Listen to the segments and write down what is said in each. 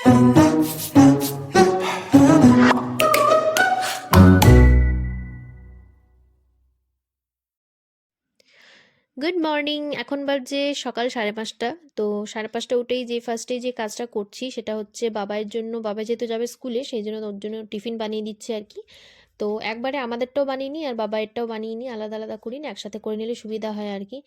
Good morning. এখন বাজে সকাল 5:30। তো 5:30 উঠেই ফার্স্টেই যে কাজটা করছি সেটা হচ্ছে বাবার জন্য, বাবা যেহেতু যাবে স্কুলে সেই জন্য ওর জন্য টিফিন বানিয়ে দিচ্ছি আর কি। তো একবারে আমাদেরটাও বানিয়ে নিই আর বাবাইয়েরটাও বানিয়ে নিই, আলাদা আলাদা করি না, একসাথে করে নিলে সুবিধা হয় আর কি।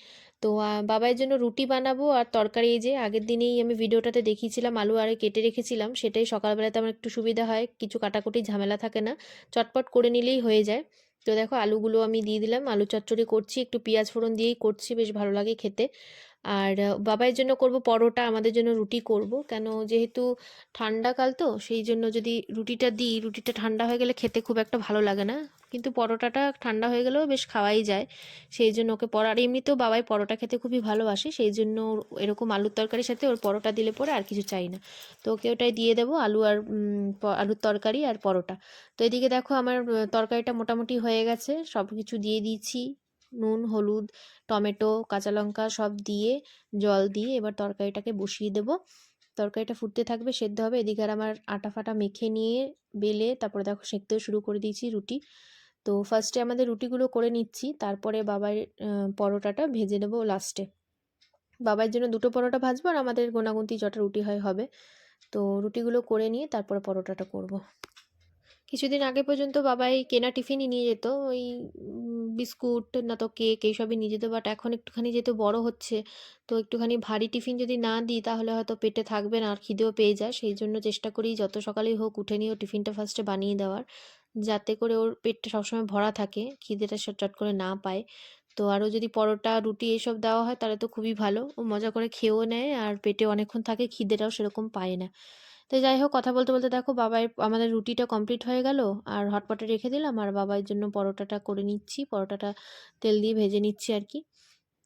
তো বাবাইয়ের জন্য রুটি বানাবো আর তরকারি, এই যে আগের দিনেই আমি ভিডিওটাতে দেখিয়েছিলাম আলু আর কেটে রেখেছিলাম, সেটাই সকালবেলাতে আমার একটু সুবিধা হয়, কিছু কাটাকুটি ঝামেলা থাকে না, চটপট করে নিলেই হয়ে যায়। তো দেখো আলুগুলো আমি দিয়ে দিলাম, আলু চচ্চড়ি করছি, একটু পেঁয়াজ ফোড়ন দিয়েই করছি, বেশ ভালো লাগে খেতে। আর বাবাইয়ের জন্য করব পরোটা, আমাদের জন্য রুটি করব, কেন যেহেতু ঠান্ডাকাল তো সেই জন্য যদি রুটিটা দিই, রুটিটা ঠান্ডা হয়ে গেলে খেতে খুব একটা ভালো লাগে না, কিন্তু পরোটাটা ঠান্ডা হয়ে গেলেও বেশ খাওয়াই যায়। সেই জন্য ওকে আর এমনিতেও বাবাই পরোটা খেতে খুবই ভালোবাসে, সেই জন্য এরকম আলুর তরকারির সাথে ওর পরোটা দিলে পরে আর কিছু চাই না। তো ওকে ওটাই দিয়ে দেবো, আলু আর আলুর তরকারি আর পরোটা। তো এদিকে দেখো আমার তরকারিটা মোটামুটি হয়ে গেছে, সব কিছু দিয়ে দিয়েছি, নুন হলুদ টমেটো কাঁচা লঙ্কা সব দিয়ে জল দিয়ে এবার তরকারিটাকে বসিয়ে দেবো। তরকারিটা ফুটতে থাকবে, সেদ্ধ হবে, এদিকে আর আমার আটা ফাটা মেখে নিয়ে বেলে তারপরে দেখো সেঁকতেও শুরু করে দিয়েছি রুটি। তো ফার্স্টে আমাদের রুটিগুলো করে নিচ্ছি, তারপরে বাবার পরোটাটা ভেজে নেবো লাস্টে। বাবার জন্য দুটো পরোটা ভাজবো আর আমাদের গোনাগুনতি যটা রুটি হয় হবে। তো রুটিগুলো করে নিয়ে তারপরে পরোটাটা করব। কিছুদিন আগে পর্যন্ত বাবাই কেনা টিফিনই নিয়ে যেত, ওই বিস্কুট না তো কেক এইসবই নিয়ে যেত, বাট এখন একটুখানি যেহেতু বড় হচ্ছে তো একটুখানি ভারী টিফিন যদি না দিই তাহলে হয়তো পেটে থাকবে না আর খিদেও পেয়ে যায়, সেই জন্য চেষ্টা করি যত সকালেই হোক উঠে নিয়ে ও টিফিনটা ফার্স্টে বানিয়ে দেওয়ার, যাতে করে ওর পেটটা সবসময় ভরা থাকে, খিদেটা চট করে না পায়। তো আরও যদি পরোটা রুটি এসব দেওয়া হয় তাহলে তো খুবই ভালো, ও মজা করে খেয়েও নেয় আর পেটে অনেকক্ষণ থাকে, খিদেটাও সেরকম পায় না। তো যাই হোক, কথা বলতে বলতে দেখো বাবাইয়ের আমাদের রুটিটা কমপ্লিট হয়ে গেল আর হটপটে রেখে দিলাম, আর বাবাইয়ের জন্য পরোটাটা করে নিচ্ছি, পরোটাটা তেল দিয়ে ভেজে নিচ্ছি আর কি।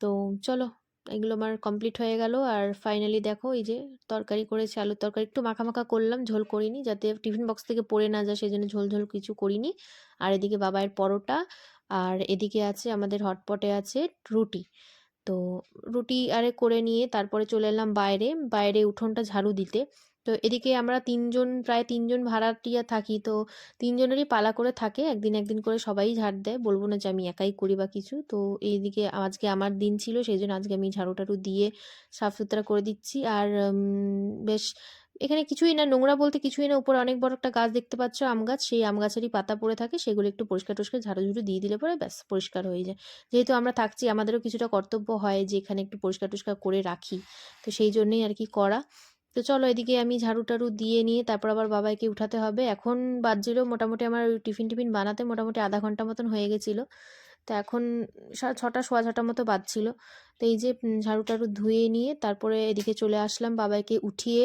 তো চলো, এগুলো আমার কমপ্লিট হয়ে গেল আর ফাইনালি দেখো এই যে তরকারি করেছি, আলুর তরকারি একটু মাখা মাখা করলাম, ঝোল করিনি যাতে টিফিন বক্স থেকে পড়ে না যায়, সেই জন্য ঝোল ঝোল কিছু করিনি। আর এদিকে বাবাইয়ের পরোটা, আর এদিকে আছে আমাদের হটপটে আছে রুটি। তো রুটি আরে করে নিয়ে তারপরে চলে এলাম বাইরে, বাইরে উঠোনটা ঝাড়ু দিতে। তো এদিকে আমরা তিনজন, প্রায় তিনজন ভাড়াটিয়া থাকি, তো তিনজনেরই পালা করে থাকে, একদিন একদিন করে সবাই ঝাড় দেয়, বলবো না যে আমি একাই করি বা কিছু। তো এইদিকে আজকে আমার দিন ছিল, সেই জন্য আজকে আমি ঝাড়ু টাড়ু দিয়ে সাফ সুতরা করে দিচ্ছি। আর বেশ এখানে কিছুই না, নোংরা বলতে কিছুই না, উপরে অনেক বড় একটা গাছ দেখতে পাচ্ছ, আম গাছ, সেই আম গাছেরই পাতা পড়ে থাকে, সেগুলো একটু পরিষ্কার টরিষ্কার ঝাড়ু ঝুড়ু দিয়ে দিলে পরে ব্যাস পরিষ্কার হয়ে যায়। যেহেতু আমরা থাকছি আমাদেরও কিছুটা কর্তব্য হয় যে এখানে একটু পরিষ্কার টরিষ্কার করে রাখি, তো সেই জন্যই আর কি করা। তো চলো এদিকে আমি ঝাড়ু টাড়ু দিয়ে নিয়ে তারপর আবার বাবাইকে উঠাতে হবে, এখন বাজছিল মোটামুটি আমার ওই টিফিন টিফিন বানাতে মোটামুটি আধা ঘন্টা মতন হয়ে গেছিলো। তো এখন 6টা সোয়া 6টা মতো বাজছিল। তো এই যে ঝাড়ু টাড়ু ধুয়ে নিয়ে তারপরে এদিকে চলে আসলাম, বাবাইকে উঠিয়ে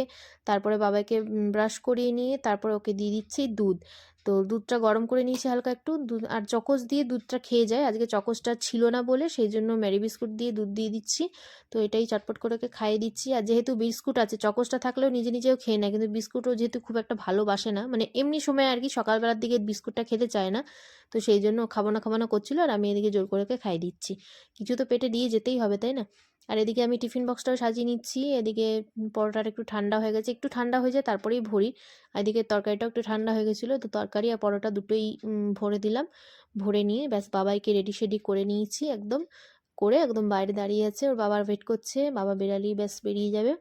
তারপরে বাবাইকে ব্রাশ করিয়ে নিয়ে তারপরে ওকে দিয়ে দিচ্ছি দুধ। তো দুধটা গরম করে নিয়েছি হালকা একটু, দুধ আর চকোস দিয়ে দুধটা খেয়ে যায়, আজকে চকোসটা ছিল না বলে সেই জন্য ম্যারি বিস্কুট দিয়ে দুধ দিয়ে দিচ্ছি। তো এটাই চটপট করে ওকে খাইয়ে দিচ্ছি, আর যেহেতু বিস্কুট আছে, চকোসটা থাকলেও নিজে নিজেও খেয়ে নেয়, কিন্তু বিস্কুটও যেহেতু খুব একটা ভালোবাসে না, মানে এমনি সময় আর কি সকালবেলার দিকে বিস্কুটটা খেতে চায় না, তো সেই জন্য খাবো না করছিল আর আমি এদিকে জোর করে ওকে খাইয়ে দিচ্ছি, কিছু তো পেটে দিয়ে যেতেই হবে তাই না। আর এদিকে আমি টিফিন বক্সটাও সাজিয়ে নিচ্ছি, এদিকে পরোটাটা একটু ঠান্ডা হয়ে গেছে, একটু ঠান্ডা হয়ে যায় তারপরেই ভরি। আর এদিকে তরকারিটাও একটু ঠান্ডা হয়ে গেছিলো, তো তরকারি আর পরোটা দুটোই ভরে দিলাম, ভরে নিয়ে ব্যাস বাবাইকে রেডি শেডি করে নিয়েছি একদম, করে একদম বাইরে দাঁড়িয়ে আছে, ওর বাবার ওয়েট করছে, বাবা বেরালেই ব্যাস বেরিয়ে যাবে।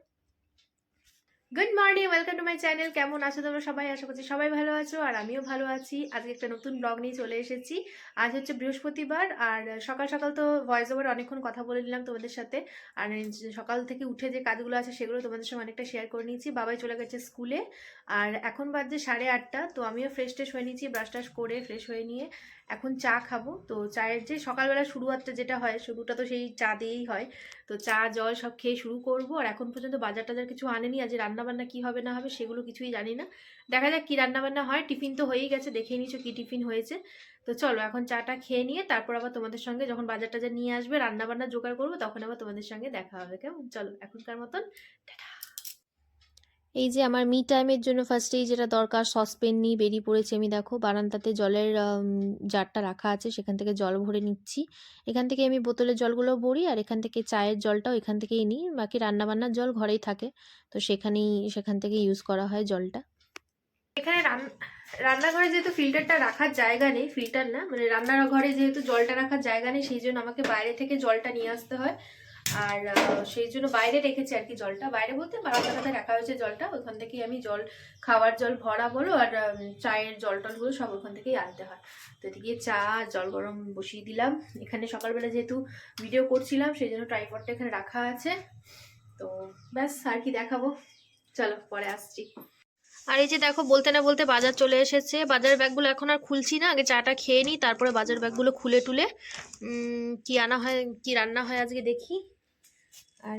Good morning, welcome to my channel. কেমন আছো তোমরা সবাই? আশা করছি সবাই ভালো আছো আর আমিও ভালো আছি। আজকে একটা নতুন ব্লগ নিয়ে চলে এসেছি। আজ হচ্ছে বৃহস্পতিবার আর সকাল সকাল তো ভয়েস ওভার অনেকক্ষণ কথা বলে নিলাম তোমাদের সাথে, আর সকাল থেকে উঠে যে কাজগুলো আছে সেগুলো তোমাদের সঙ্গে অনেকটা শেয়ার করে নিয়েছি। বাবাই চলে গেছে স্কুলে আর এখন বাজছে 8:30। তো আমিও ফ্রেশ ট্রেশ হয়ে নিয়েছি, ব্রাশ টাশ করে ফ্রেশ হয়ে নিয়ে এখন চা খাবো। তো চায়ের যে সকালবেলা শুরুয়াতটা যেটা হয়, শুরুটা তো সেই চা দিয়েই হয়। তো চা জল সব খেয়ে শুরু করব, আর এখন পর্যন্ত বাজার টাজার কিছু আনেনি, আজ রান্নাবান্না কী হবে না হবে সেগুলো কিছুই জানি না, দেখা যাক কী রান্নাবান্না হয়। টিফিন তো হয়েই গেছে, দেখেই নিচ্ছ কী টিফিন হয়েছে। তো চলো এখন চাটা খেয়ে নিয়ে তারপর আবার তোমাদের সঙ্গে যখন বাজার টাজার নিয়ে আসবে রান্নাবান্না জোগাড় করবো তখন আবার তোমাদের সঙ্গে দেখা হবে, কেমন? চলো এখনকার মতন টাটা। এই যে আমার মি টাইমের জন্য ফার্স্টেই যেটা দরকার, সসপ্যান নিয়ে বেরিয়ে পড়েছি আমি। দেখো বারান্দাতে জলের জারটা রাখা আছে, সেখান থেকে জল ভরে নিচ্ছি। এখান থেকে আমি বোতলের জলগুলো ভরি, আর এখান থেকে চায়ের জলটাও এখান থেকেই নিই। বাকি রান্নাবান্নার জল ঘরেই থাকে, তো সেখান থেকে ইউজ করা হয় জলটা। এখানে রান্নাঘরে যেহেতু ফিল্টারটা রাখার জায়গা নেই, ফিল্টার না মানে রান্নাঘরে যেহেতু জলটা রাখার জায়গা নেই, সেই জন্য আমাকে বাইরে থেকে জলটা নিয়ে আসতে হয়। আর সেই জন্য বাইরে রেখেছি আর কি জলটা, বাইরে বলতে বারান্দাতে রাখা হয়েছে জলটা। ওখান থেকেই আমি জল, খাওয়ার জল ভরা বলো আর চায়ের জল টলগুলো সব ওখান থেকেই আনতে হয়। তো এদিকে চা জল গরম বসিয়ে দিলাম। এখানে সকালবেলা যেহেতু ভিডিও করছিলাম সেই জন্য ট্রাইপডটা এখানে রাখা আছে। তো ব্যাস, আর কি দেখাবো, চলো পরে আসছি। আর এই যে দেখো, বলতে না বলতে বাজার চলে এসেছে। বাজারের ব্যাগগুলো এখন আর খুলছি না, আগে চাটা খেয়ে নিই, তারপরে বাজার ব্যাগগুলো খুলে টুলে কি আনা হয়, কি রান্না হয় আজকে দেখি।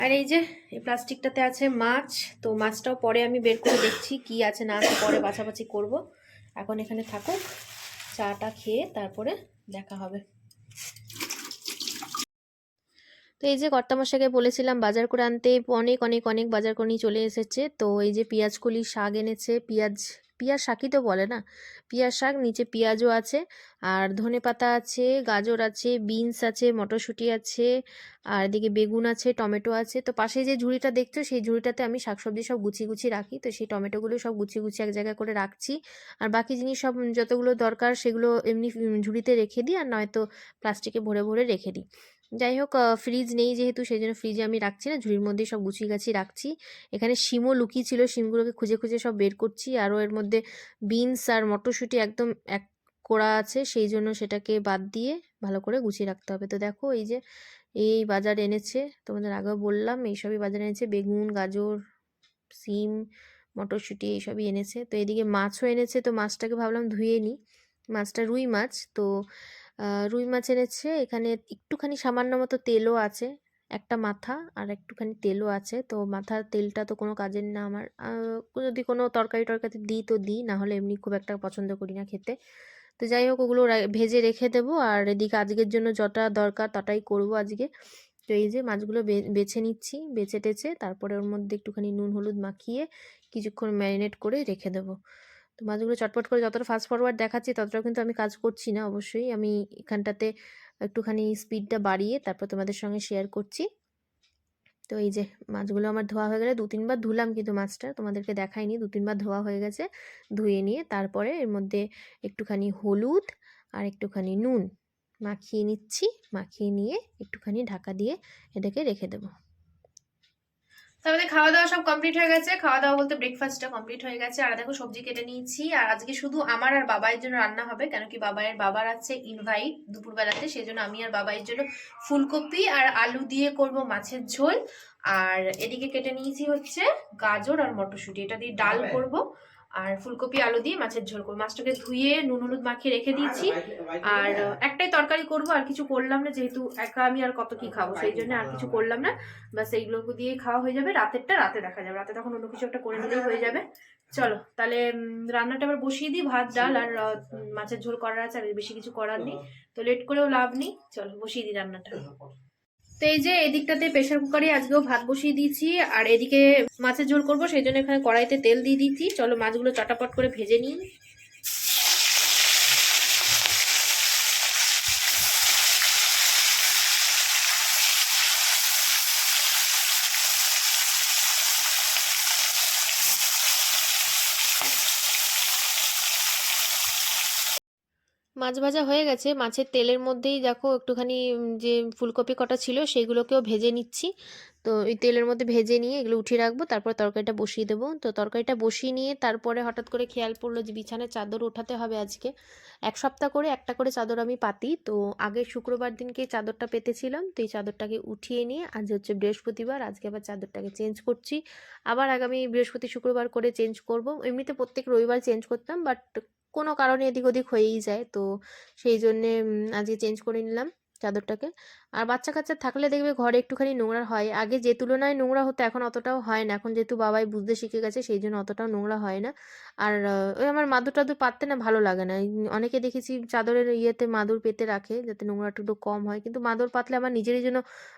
আর এই যে এই প্লাস্টিকটাতে আছে মাছ, তো মাছটাও পরে আমি বের করে দেখছি কি আছে না আছে, পরে বাছাবাছি করব। এখন এখানে থাকুক, চাটা খেয়ে তারপরে দেখা হবে। তো এই যে কর্তামশাইকে বলেছিলাম বাজার করে আনতে, অনেক অনেক অনেক বাজার করে নিয়ে চলে এসেছে। তো এই যে পেঁয়াজকলি শাক এনেছে, পিয়াজ শাকই তো বলে না, পিয়াজ শাক, নিচে পেঁয়াজও আছে, আর ধনেপাতা আছে, গাজর আছে, বিনস আছে, মটরশুঁটি আছে, আর এদিকে বেগুন আছে, টমেটো আছে। তো পাশে যে ঝুড়িটা দেখছো সেই ঝুড়িটাতে আমি শাকসবজি সব গুছিয়ে গুছিয়ে রাখি, তো সেই টমেটোগুলো সব গুছিয়ে গুছিয়ে এক জায়গায় করে রাখছি। আর বাকি জিনিস সব যতগুলো দরকার সেগুলো এমনি ঝুড়িতে রেখে দিই, আর নয়তো প্লাস্টিকে ভরে ভরে রেখে দিই। যাই হোক, ফ্রিজ নেই যেহেতু সেই জন্য ফ্রিজে আমি রাখছি না, ঝুড়ির মধ্যেই সব গুছিয়ে গাছিয়ে রাখছি। এখানে শিমও লুকিয়ে ছিল, শিমগুলোকে খুঁজে খুঁজে সব বের করছি। আরও এর মধ্যে বিনস আর মটরশুঁটি একদম এক করা আছে, সেই জন্য সেটাকে বাদ দিয়ে ভালো করে গুছিয়ে রাখতে হবে। তো দেখো এই যে এই বাজার এনেছে, তোমাদের আগেও বললাম এইসবই বাজার এনেছে, বেগুন, গাজর, সিম, মটরশুঁটি এইসবই এনেছে। তো এদিকে মাছও এনেছে, তো মাছটাকে ভাবলাম ধুয়ে নিই। মাছটা রুই মাছ, তো রুই মাছ এনেছে। এখানে একটুখানি সামান্য মতো তেলও আছে, একটা মাথা আর একটুখানি তেলও আছে। তো মাথার তেলটা তো কোনো কাজের না আমার, যদি কোনো তরকারি টরকারি দিই তো দিই, না হলে এমনি খুব একটা পছন্দ করি না খেতে। তো যাই হোক, ওগুলো ভেজে রেখে দেবো, আর এদিকে আজকের জন্য যটা দরকার তটাই করব আজকে। তো এই যে মাছগুলো বেছে নিচ্ছি, বেছে টেছে তারপরে ওর মধ্যে একটুখানি নুন হলুদ মাখিয়ে কিছুক্ষণ ম্যারিনেট করে রেখে দেবো। তো মাছগুলো চটপট করে যতটা ফাস্ট ফরওয়ার্ড দেখাচ্ছি ততটাও কিন্তু আমি কাজ করছি না, অবশ্যই আমি এখানটাতে একটুখানি স্পিডটা বাড়িয়ে তারপর তোমাদের সঙ্গে শেয়ার করছি। তো এই যে মাছগুলো আমার ধোয়া হয়ে গেলে, 2-3 বার ধুলাম কিন্তু মাছটা তোমাদেরকে দেখাইনি, 2-3 বার ধোয়া হয়ে গেছে। ধুয়ে নিয়ে তারপরে এর মধ্যে একটুখানি হলুদ আর একটুখানি নুন মাখিয়ে নিচ্ছি, মাখিয়ে নিয়ে একটুখানি ঢাকা দিয়ে এটাকে রেখে দেবো। আমাদের খাওয়া দাওয়া সব কমপ্লিট হয়ে গেছে, খাওয়া দাওয়া বলতে ব্রেকফাস্টটা কমপ্লিট হয়ে গেছে। আর দেখো সবজি কেটে নিয়েছি, আর আজকে শুধু আমার আর বাবাইয়ের জন্য রান্না হবে, কেন কি বাবার আছে ইনভাইট দুপুরবেলাতে, সেই জন্য আমি আর বাবাইয়ের জন্য ফুলকপি আর আলু দিয়ে করব মাছের ঝোল। আর এদিকে কেটে নিয়েছি হচ্ছে গাজর আর মটরশুঁটি, এটা দিয়ে ডাল করব। আর ফুলকপি আলু দিয়ে মাছের ঝোল করবো। মাছটাকে ধুয়ে নুন হলুদ মাখিয়ে রেখে দিয়েছি। আর একটাই তরকারি করব, আর কিছু করলাম না, যেহেতু একা আমি আর কত কি খাবো, সেই জন্য আর কিছু করলাম না। বাস এইগুলো দিয়ে খাওয়া হয়ে যাবে, রাতেরটা রাতে দেখা যাবে, রাতে তখন অন্য কিছু একটা করে নিলেই হয়ে যাবে। চলো তাহলে রান্নাটা আবার বসিয়ে দিই, ভাত ডাল আর মাছের ঝোল করার আছে, আর বেশি কিছু করার নেই, তো লেট করেও লাভ নেই, চলো বসিয়ে দিই রান্নাটা। তো এই যে এদিকটাতে প্রেশার কুকারে আজকেও ভাত বসিয়ে দিয়েছি, আর এদিকে মাছের ঝোল করবো সেই জন্য এখানে কড়াইতে তেল দিয়ে দিচ্ছি। চলো মাছগুলো চটাপট করে ভেজে নিই। মাছ ভাজা হয়ে গেছে, মাছের তেলের মধ্যেই দেখো একটুখানি যে ফুলকপি কটা ছিল সেগুলোকেও ভেজে নিচ্ছি। তো এই তেলের মধ্যে ভেজে নিয়ে এগুলো উঠিয়ে রাখবো, তারপর তরকারিটা বসিয়ে দেবো। তো তরকারিটা বসিয়ে নিয়ে তারপরে হঠাৎ করে খেয়াল পড়লো যে বিছানার চাদর ওঠাতে হবে আজকে। 1 সপ্তাহ করে একটা করে চাদর আমি পাতি, তো আগে শুক্রবার দিনকে চাদরটা পেতেছিলাম, তো এই চাদরটাকে উঠিয়ে নিয়ে আজ হচ্ছে বৃহস্পতিবার, আজকে আবার চাদরটাকে চেঞ্জ করছি। আবার আগামী বৃহস্পতি শুক্রবার করে চেঞ্জ করব। এমনিতে প্রত্যেক রবিবার চেঞ্জ করতাম, বাট কোনো কারণে এদিক ওদিক হয়েই যায়, তো সেই জন্যে আজকে চেঞ্জ করে নিলাম চাদরটাকে। আর বাচ্চা কাচ্চা থাকলে দেখবে ঘরে একটুখানি নোংরা হয়, আগে যে তুলনায় নোংরা হতো এখন অতটাও হয় না, এখন যেহেতু বাবাই বুঝতে শিখে গেছে সেই জন্য অতটাও নোংরা হয় না। আর ওই আমার মাদুর টাদুর পাততে না ভালো লাগে না, অনেকে দেখেছি চাদরের ইয়েতে মাদুর পেতে রাখে যাতে নোংরাটা একটু কম হয়, কিন্তু মাদুর পাতলে আমার নিজেরই জন্য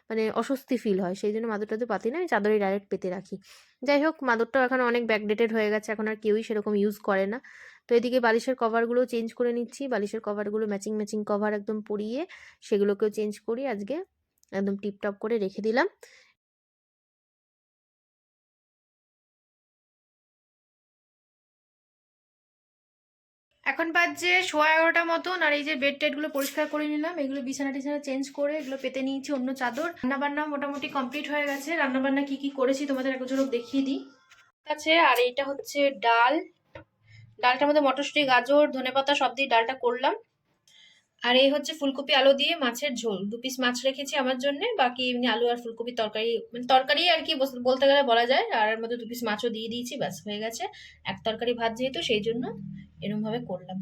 মানে অস্বস্তি ফিল হয়, সেই জন্য মাদুর টাদুর পাতি না, আমি চাদরে ডাইরেক্ট পেতে রাখি। যাই হোক, মাদুরটাও এখন অনেক ব্যাকডেটেড হয়ে গেছে, এখন আর কেউই সেরকম ইউজ করে না। তো এদিকে বালিশের কভারগুলো চেঞ্জ করে নিচ্ছি, বালিশের কভারগুলো ম্যাচিং ম্যাচিং কভার একদম পরিয়ে সেগুলোকেও চেঞ্জ করি আজকে, একদম টিপটপ করে রেখে দিলাম। এখন বাজছে 11:15 মতন, আর এই যে বেড টেডগুলো পরিষ্কার করে নিলাম, এগুলো বিছানা টিছানা চেঞ্জ করে এগুলো পেতে নিয়েছি অন্য চাদর। রান্নাবান্না মোটামুটি কমপ্লিট হয়ে গেছে, রান্নাবান্না কি কি করেছি তোমাদের এক ঝলক দেখিয়ে দিই। আছে, আর এইটা হচ্ছে ডাল, ডালটার মধ্যে মটরশুঁটি গাজর ধনেপাতা সব দিয়ে ডালটা করলাম। আর এই হচ্ছে ফুলকপি আলু দিয়ে মাছের ঝোল, 2 পিস মাছ রেখেছি আমার জন্য, বাকি এমনি আলু আর ফুলকপি তরকারি, মানে তরকারি আর কি বলতে গেলে বলা যায়, আর এর মধ্যে 2 পিস মাছও দিয়ে দিয়েছি, ব্যাস হয়ে গেছে। এক তরকারি ভাত যেহেতু সেই জন্য এরকম ভাবে করলাম।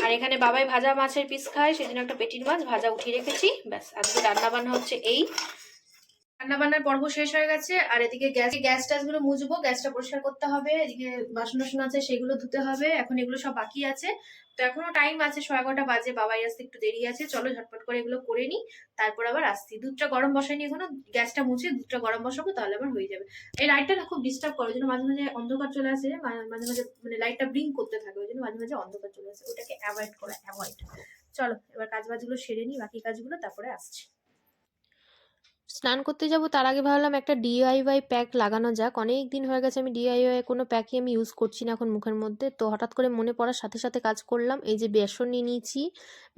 আর এখানে বাবাই ভাজা মাছের পিস খায়, সেই জন্য একটা পেটির মাছ ভাজা উঠিয়ে রেখেছি, ব্যাস আজকে রান্না বান্না হচ্ছে এই। রান্নাবান্নার পর্ব শেষ হয়ে গেছে, আর এদিকে গ্যাস ট্যাসগুলো মুছবো, গ্যাসটা পরিষ্কার করতে হবে, এদিকে বাসন টাসন আছে সেগুলো ধুতে হবে, এখন এগুলো সব বাকি আছে। তো এখনো টাইম আছে, 11:30 বাজে, বাবাই আসতে একটু দেরি আছে, চলো ঝটপট করে এগুলো করে নি, তারপর আবার আসছি। দুধটা গরম বসাইনি এখনো, গ্যাসটা মুছে দুধটা গরম বসাবো, তাহলে আবার হয়ে যাবে। এই লাইটটা না খুব ডিস্টার্ব করে, ওই জন্য মাঝে মাঝে অন্ধকার চলে আসে, মাঝে মাঝে মানে লাইটটা ব্লিঙ্ক করতে থাকে, ওই জন্য মাঝে মাঝে অন্ধকার চলে আসে, ওটাকে অ্যাভয়েড করা, অ্যাভয়েড। চলো এবার কাজ বাজগুলো সেরে নি, বাকি কাজগুলো তারপরে আসছি। স্নান করতে যাব তার আগে ভাবলাম একটা ডিআইওয়াই প্যাক লাগানো যাক, অনেক দিন হয়ে গেছে আমি ডিআইওয়াই কোনো প্যাকই আমি ইউজ করছি না এখন মুখের মধ্যে, তো হঠাৎ করে মনে পড়ার সাথে সাথে কাজ করলাম। এই যে বেসন নিয়ে নিয়েছি,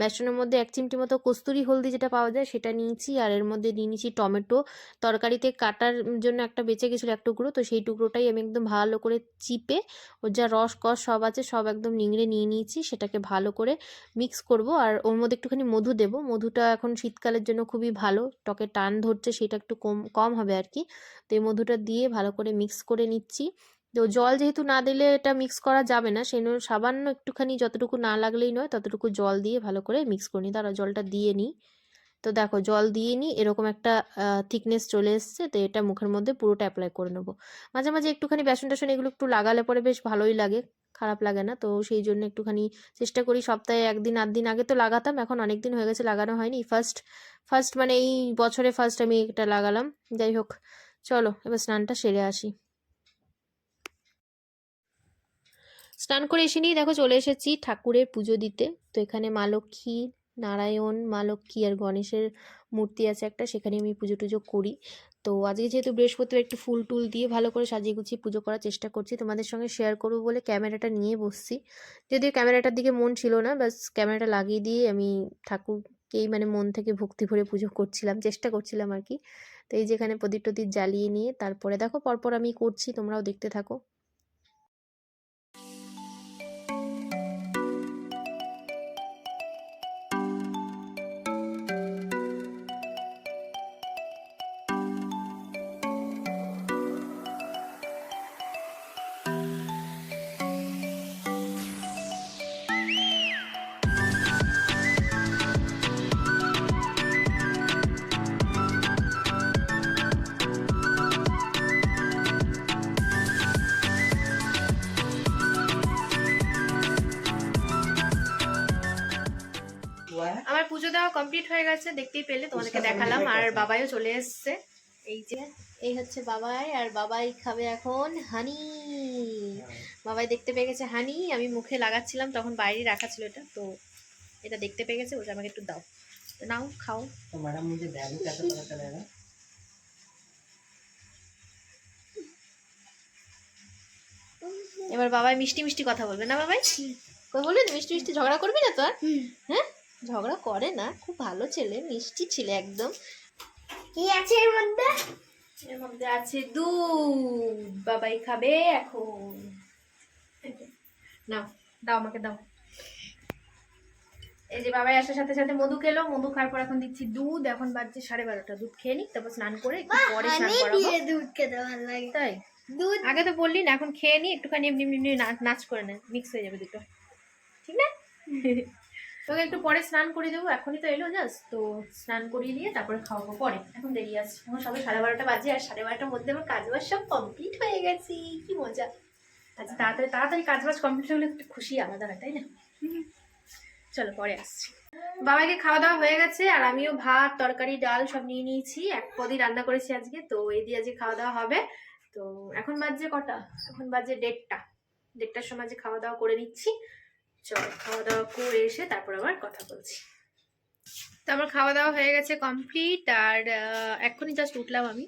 বেসনের মধ্যে 1 চিমটি মতো কস্তুরি হলদি যেটা পাওয়া যায় সেটা নিয়েছি, আর এর মধ্যে নিয়ে নিয়েছি টমেটো, তরকারিতে কাটার জন্য একটা বেঁচে গেছিলো এক টুকরো, তো সেই টুকরোটাই আমি একদম ভালো করে চিপে ওর যা রস কস সব আছে সব একদম নিংড়ে নিয়ে নিয়েছি, সেটাকে ভালো করে মিক্স করব। আর ওর মধ্যে একটুখানি মধু দেব, মধুটা এখন শীতকালের জন্য খুবই ভালো, ত্বকে টান ধরছে সেটা একটু কম কম হবে আর কি। তো এই মধুটা দিয়ে ভালো করে মিক্স করে নিচ্ছি। তো জল যেহেতু না দিলে এটা মিক্স করা যাবে না, সেই জন্য সামান্য একটুখানি, যতটুকু না লাগলেই নয় ততটুকু জল দিয়ে ভালো করে মিক্স করে নিই। তারা জলটা দিয়ে নিই, তো দেখো জল দিয়ে নিই, এরকম একটা থিকনেস চলে এসছে, তো এটা মুখের মধ্যে পুরোটা অ্যাপ্লাই করে নেবো। মাঝে মাঝে একটুখানি বেসন টেসন এগুলো একটু লাগালে পরে বেশ ভালোই লাগে, খারাপ লাগে না, তো সেই জন্য একটুখানি চেষ্টা করি সপ্তাহে 1 দিন 8 দিন, আগে তো লাগাতাম, এখন অনেক দিন হয়ে গেছে লাগানো হয়নি, ফার্স্ট ফার্স্ট মানে এই বছরে ফার্স্ট আমি এটা লাগালাম। যাই হোক, চলো এবার স্নানটা সেরে আসি। স্নান করে এসে নিয়ে দেখো চলে এসেছি ঠাকুরের পুজো দিতে। তো এখানে মা লক্ষ্মী, নারায়ণ, মা লক্ষ্মী আর গণেশের মূর্তি আছে একটা, সেখানে আমি পুজো টুজো করি। তো আজকে যেহেতু বৃহস্পতিবার একটু ফুল টুল দিয়ে ভালো করে সাজিয়ে গুছিয়ে পুজো করার চেষ্টা করছি, তোমাদের সঙ্গে শেয়ার করবো বলে ক্যামেরাটা নিয়ে বসছি, যদিও ক্যামেরাটার দিকে মন ছিল না, বাস ক্যামেরাটা লাগিয়ে দিয়ে আমি ঠাকুরকেই মানে মন থেকে ভক্তি ভরে পুজো করছিলাম, চেষ্টা করছিলাম আর কি। তো এই যেখানে প্রদীপ টদীপ জ্বালিয়ে নিয়ে তারপরে দেখো পরপর আমি করছি, তোমরাও দেখতে থাকো। আমার পুজো দেওয়া কমপ্লিট হয়ে গেছে, দেখতেই পেলে, তোমাদেরকে দেখালাম, আর বাবাইও চলে এসছে। এই যে এই হচ্ছে বাবাই, আর বাবাই খাবে এখন হানি। বাবাই দেখতে পেয়ে গেছে হানি, আমি মুখে লাগাচ্ছিলাম তখন বাইরে রাখা ছিল এটা, তো এটা দেখতে পেয়ে গেছে, ওটা আমাকে একটু দাও, তো নাও খাও। তো ম্যাডাম मुझे वैल्यू कैसे पता चलेगा? এবার বাবাই মিষ্টি মিষ্টি কথা বলবে না বাবাই? কই বলবি মিষ্টি মিষ্টি, ঝগড়া করবি না তো আর? হ্যাঁ, ঝগড়া করে না, খুব ভালো ছেলে, মিষ্টি ছেলে একদম। কি আছে এর মধ্যে? এর মধ্যে আছে দুধ, বাবাই খাবে এখন। নাও দাও, আমাকে দাও। এই যে বাবাই আসার সাথে সাথে মধু খেলো, মধু খাওয়ার পর এখন দিচ্ছি দুধ, এখন বাজছে 12:30, দুধ খেয়ে নি, তারপর স্নান করে একটু পরে স্নান করাবো। দুধ খেতে ভালো লাগে তাই? দুধ আগে তো বললি না, এখন খেয়ে নি একটুখানি, এমনি এমনি নাচ করে নে, মিক্স হয়ে যাবে দুটো, ঠিক না? তোকে একটু পরে স্নান করে দেবো, এখনই তো এলো জাস্ট, তো স্নান করিয়ে দিয়ে তারপরে খাওয়াবো পরে, এখন দেরি আছে, এখন সবাই 12:30 বাজে, আর 12:30টার মধ্যে আমার কাজ বাজ সব কমপ্লিট হয়ে গেছে, কি মজা। আচ্ছা তাড়াতাড়ি তাড়াতাড়ি কাজ বাজ কমপ্লিট হলে একটু খুশি আলাদা হয়, তাই না? চলো পরে আসছি। বাবাকে খাওয়া দাওয়া হয়ে গেছে, আর আমিও ভাত তরকারি ডাল সব নিয়ে নিয়েছি, এক পদই রান্না করেছি আজকে, তো এই দিয়ে আজকে খাওয়া দাওয়া হবে। তো এখন বাজে কটা, এখন বাজে 1:30টার সময় যে খাওয়া দাওয়া করে নিচ্ছি। চলো খাওয়া দাওয়া করে এসে তারপর আবার কথা বলছি। তো আমার খাওয়া দাওয়া হয়ে গেছে কমপ্লিট, আর এক্ষুনি জাস্ট উঠলাম আমি,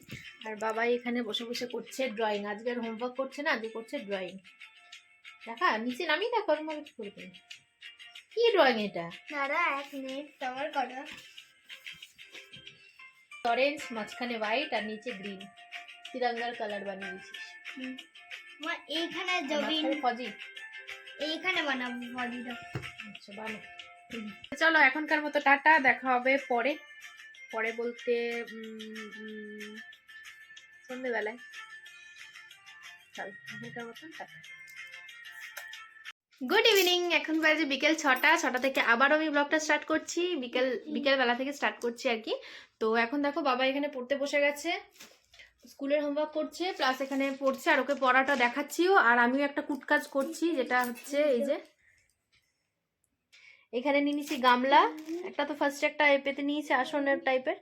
আর বাবাই এখানে বসে বসে করছে ড্রয়িং, আজকে আর হোমওয়ার্ক করছে না, আজকে করছে ড্রয়িং। দেখা নিচে নামিয়ে দেখো আমি কি করবে, কি ড্রয়িং এটা? দাদা এক মিনিট, তোমার কটা অরেঞ্জ, মাঝখানে হোয়াইট আর নিচে গ্রিন, তিরঙ্গার কালার বানিয়ে দিয়েছিস। আমার এইখানে জবিন ফজি, এইখানে বানাবো বডিটা। আচ্ছা বানো। চলো এখনকার মতো টাটা, দেখা হবে পরে, পরে বলতে সন্ধ্যেবেলায়। চলো এখনকার মতন টাটা। গুড ইভিনিং, এখন বাজে বিকেল 6টা থেকে আবারও আমি ব্লগটা স্টার্ট করছি, বিকেলবেলা থেকে স্টার্ট করছি আর কি। তো এখন দেখো বাবা এখানে পড়তে বসে গেছে, স্কুলের হোমওয়ার্ক করছে, প্লাস এখানে পড়ছে, আর ওকে পড়াটা দেখাচ্ছিও, আর আমিও একটা কুটকাজ করছি, যেটা হচ্ছে এই যে এখানে নিয়ে নিচ্ছি গামলা একটা, তো ফার্স্ট একটা পেতে নিয়েছি আসনের টাইপের,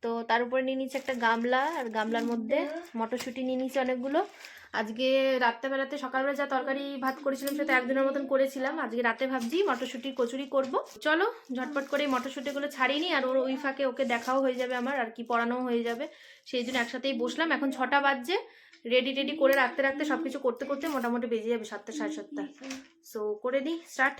তো তার উপরে নিয়ে নিচ্ছি একটা গামলা, আর গামলার মধ্যে মটরশুঁটি নিয়ে নিচ্ছি অনেকগুলো। আজকে রাত্রেবেলাতে সকালবেলা যা তরকারি ভাত করেছিলাম সেটা একদিনের মতন করেছিলাম, আজকে রাতে ভাবছি মটরশুঁটির কচুরি করব। চলো ঝটপট করে মটরশুঁটিগুলো ছাড়িয়ে নিই, আর ওর ওই ফাঁকে ওকে দেখাও হয়ে যাবে আমার, আর কি পড়ানোও হয়ে যাবে, সেই জন্য একসাথেই বসলাম। এখন 6টা বাজছে, রেডি টেডি করে রাখতে রাখতে সবকিছু করতে করতে মোটামুটি বেজে যাবে 7টা সাড়ে 7টা। সো করে দিই স্টার্ট।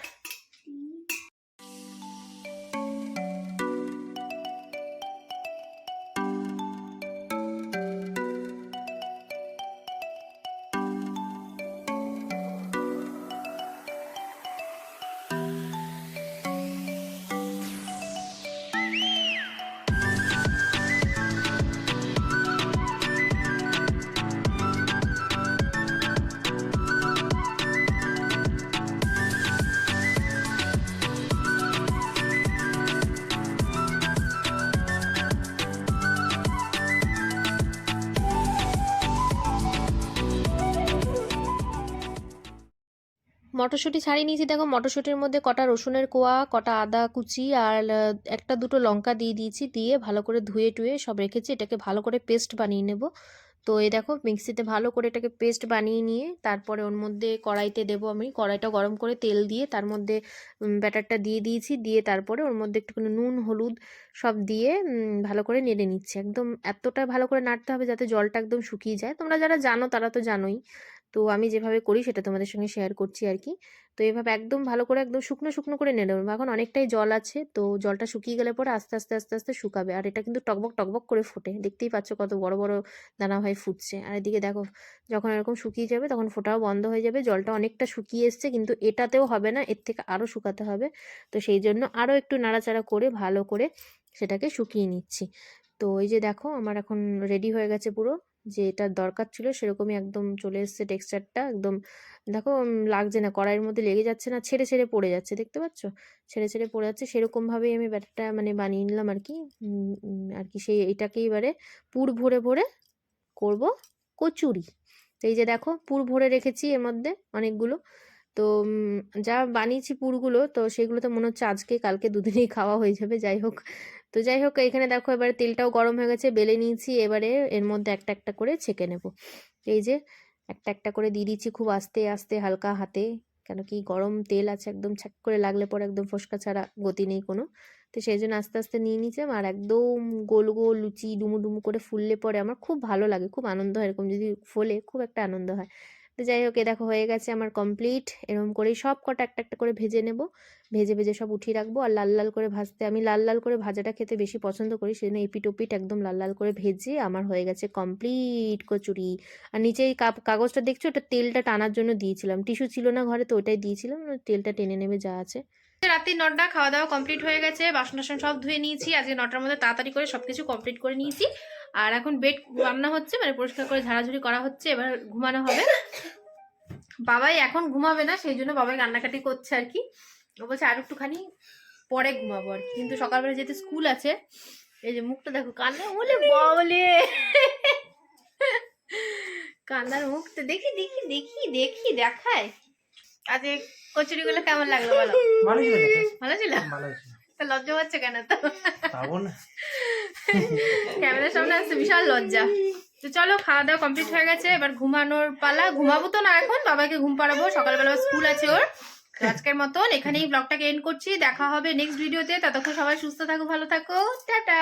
মটরশুঁটি ছাড়িয়ে নিয়েছি, দেখো মটরশুঁটির মধ্যে কটা রসুনের কোয়া, কটা আদা কুচি, আর একটা দুটো লঙ্কা দিয়ে দিয়েছি, দিয়ে ভালো করে ধুয়ে টুয়ে সব রেখেছি, এটাকে ভালো করে পেস্ট বানিয়ে নেব। তো এই দেখো মিক্সিতে ভালো করে এটাকে পেস্ট বানিয়ে নিয়ে তারপরে ওর মধ্যে কড়াইতে দেবো, আমি কড়াইটা গরম করে তেল দিয়ে তার মধ্যে ব্যাটারটা দিয়ে দিয়েছি, দিয়ে তারপরে ওর মধ্যে একটুখানি নুন হলুদ সব দিয়ে ভালো করে নেড়ে নিচ্ছি, একদম এতটা ভালো করে নাড়তে হবে যাতে জলটা একদম শুকিয়ে যায়, তোমরা যারা জানো তারা তো জানোই, তো আমি যেভাবে করি সেটা তোমাদের সঙ্গে শেয়ার করছি আর কি। তো এইভাবে একদম ভালো করে একদম শুকনো শুকনো করে নেড়ে নেবো, এখন অনেকটাই জল আছে, তো জলটা শুকিয়ে গেলে পরে আস্তে আস্তে আস্তে আস্তে শুকাবে, আর এটা কিন্তু টকবক টকবক করে ফোটে, দেখতেই পাচ্ছ কত বড় বড় দানা হয়ে ফুটছে, আর এদিকে দেখো যখন এরকম শুকিয়ে যাবে তখন ফোটাও বন্ধ হয়ে যাবে, জলটা অনেকটা শুকিয়ে এসছে, কিন্তু এটাতেও হবে না, এর থেকে আরও শুকাতে হবে, তো সেই জন্য আরও একটু নাড়াচাড়া করে ভালো করে সেটাকে শুকিয়ে নিচ্ছি। তো এই যে দেখো আমার এখন রেডি হয়ে গেছে পুরো, যে এটার দরকার ছিল সেরকমই একদম চলে এসছে টেক্সচারটা, একদম দেখো লাগছে না, কড়াইয়ের মধ্যে লেগে যাচ্ছে না, ছেড়ে ছেড়ে পড়ে যাচ্ছে, দেখতে পাচ্ছ ছেড়ে ছেড়ে পড়ে যাচ্ছে, সেরকমভাবেই আমি ব্যাটারটা মানে বানিয়ে নিলাম আর কি। আর কি সেই এটাকে এবারে পুর ভরে ভরে করব কচুরি। তো এই যে দেখো পুর ভরে রেখেছি এর মধ্যে অনেকগুলো, তো যা বানিয়েছি পুরগুলো, তো সেগুলো তো মনে হচ্ছে আজকে কালকে দুদিনেই খাওয়া হয়ে যাবে, যাই হোক। তো যাই হোক এখানে দেখো এবারে তেলটাও গরম হয়ে গেছে, বেলে নিয়েছি, এবারে এর মধ্যে একটা একটা করে ছেঁকে নেব, এই যে একটা একটা করে দিয়ে দিচ্ছি খুব আস্তে আস্তে হালকা হাতে, কেন কি গরম তেল আছে, একদম ছ্যাক করে লাগলে পরে একদম ফোসকা ছাড়া গতি নেই কোনো, তো সেই জন্য আস্তে আস্তে নিয়ে নিচ্ছিলাম, আর একদম গোল গোল লুচি ডুমু ডুমু করে ফুললে পরে আমার খুব ভালো লাগে, খুব আনন্দ হয়, এরকম যদি ফোলে খুব একটা আনন্দ হয়। তো যাই হোক এ দেখো হয়ে গেছে আমার কমপ্লিট, এরকম করেই সব কটা একটা একটা করে ভেজে নেব, ভেজে ভেজে সব উঠিয়ে রাখবো, আর লাল লাল করে ভাজতে আমি লাল লাল করে ভাজাটা খেতে বেশি পছন্দ করি, সেজন্য এপিট ওপিট একদম লাল লাল করে ভেজে আমার হয়ে গেছে কমপ্লিট কচুরি। আর নিচে এই কাগজটা দেখছো, ওটা তেলটা টানার জন্য দিয়েছিলাম, টিস্যু ছিল না ঘরে, তো ওটাই দিয়েছিলাম, তেলটা টেনে নেবে যা আছে। রাত্রি 9টা খাওয়া দাওয়া কমপ্লিট হয়ে গেছে, বাসন টাসন সব ধুয়ে নিয়েছি, আজকে 9টার মধ্যে তাড়াতাড়ি করে সবকিছু কমপ্লিট করে নিয়েছি, আর এখন বেড রান্না হচ্ছে, মানে পরিষ্কার করে ঝাড়াঝুড়ি করা হচ্ছে, এবার ঘুমানো হবে। বাবাই এখন ঘুমাবে না, সেই জন্য বাবাই কান্নাকাটি করছে আর কি, ও বলছে আর একটুখানি পরে ঘুমাবো আর কি। কিন্তু সকালবেলা যেহেতু স্কুল আছে, এই যে মুখটা দেখো, কান্না বলে বলে কান্নার মুখটা দেখি দেখি দেখি দেখি দেখায়। আজ এই কচুরিগুলো কেমন লাগলো বলো? ভালো ছিল খেতে, ভালো ছিল? ভালো ছিল। তো লজ্জা পাচ্ছে কেন তো? পাবো না। ক্যামেরার সামনে আসতে বিশাল লজ্জা। তো চলো, খাওয়া দাওয়া কমপ্লিট হয়ে গেছে, এবার ঘুমানোর পালা। ঘুমাবো তো না এখন, বাবাকে ঘুম পাড়াবো, সকালবেলা স্কুল আছে ওর। তো আজকের মতন এখানেই ব্লগটাকে এন্ড করছি। দেখা হবে নেক্সট ভিডিওতে। ততক্ষণ সবাই সুস্থ থাকো, ভালো থাকো, টাটা।